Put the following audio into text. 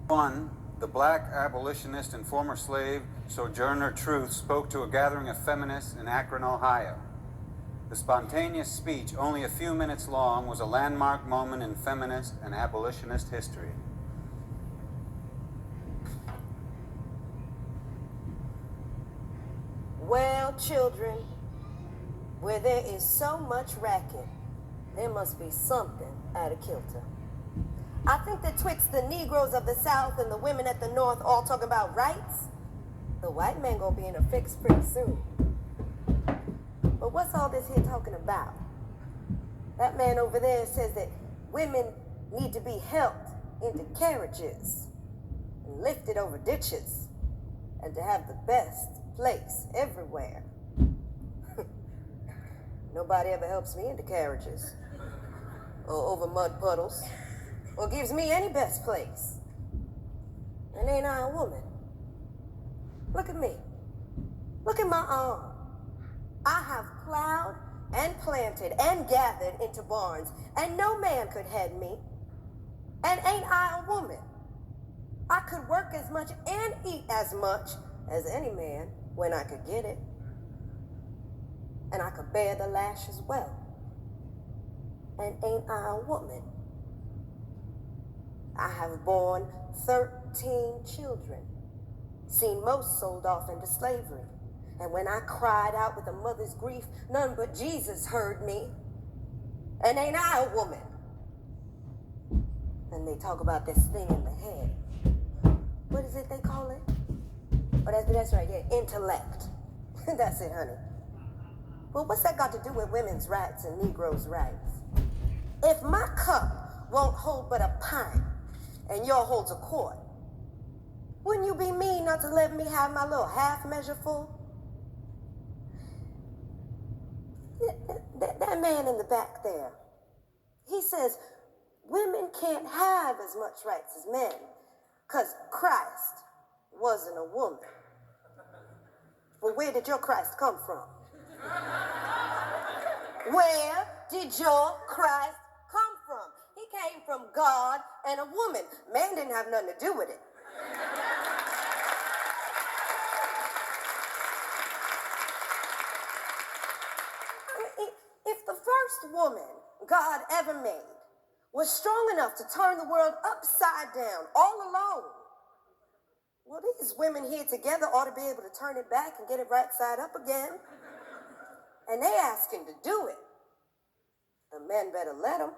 One, the black abolitionist and former slave Sojourner Truth spoke to a gathering of feminists in Akron, Ohio. The spontaneous speech, only a few minutes long, was a landmark moment in feminist and abolitionist history. Well, children, where there is so much racket, there must be something out of kilter. I think that twixt the Negroes of the South and the women at the North all talking about rights, the white man gonna be in a fix pretty soon. But what's all this here talking about? That man over there says that women need to be helped into carriages and lifted over ditches and to have the best place everywhere. Nobody ever helps me into carriages or over mud puddles or gives me any best place. And ain't I a woman? Look at me. Look at my arm. I have plowed and planted and gathered into barns, and no man could head me. And ain't I a woman? I could work as much and eat as much as any man when I could get it. And I could bear the lash as well. And ain't I a woman? I have borne 13 children, seen most sold off into slavery. And when I cried out with a mother's grief, none but Jesus heard me. And ain't I a woman? And they talk about this thing in the head. What is it they call it? Oh, that's right, yeah, intellect. That's it, honey. Well, what's that got to do with women's rights and Negroes' rights? If my cup won't hold but a pint and yours holds a quart, wouldn't you be mean not to let me have my little half measure full? That man in the back there, he says women can't have as much rights as men because Christ wasn't a woman. Well, where did your Christ come from? Where did your Christ come from? He came from God and a woman. Man didn't have nothing to do with it. If the first woman God ever made was strong enough to turn the world upside down all alone, well, these women here together ought to be able to turn it back and get it right side up again. And they asking to do it. The men better let them.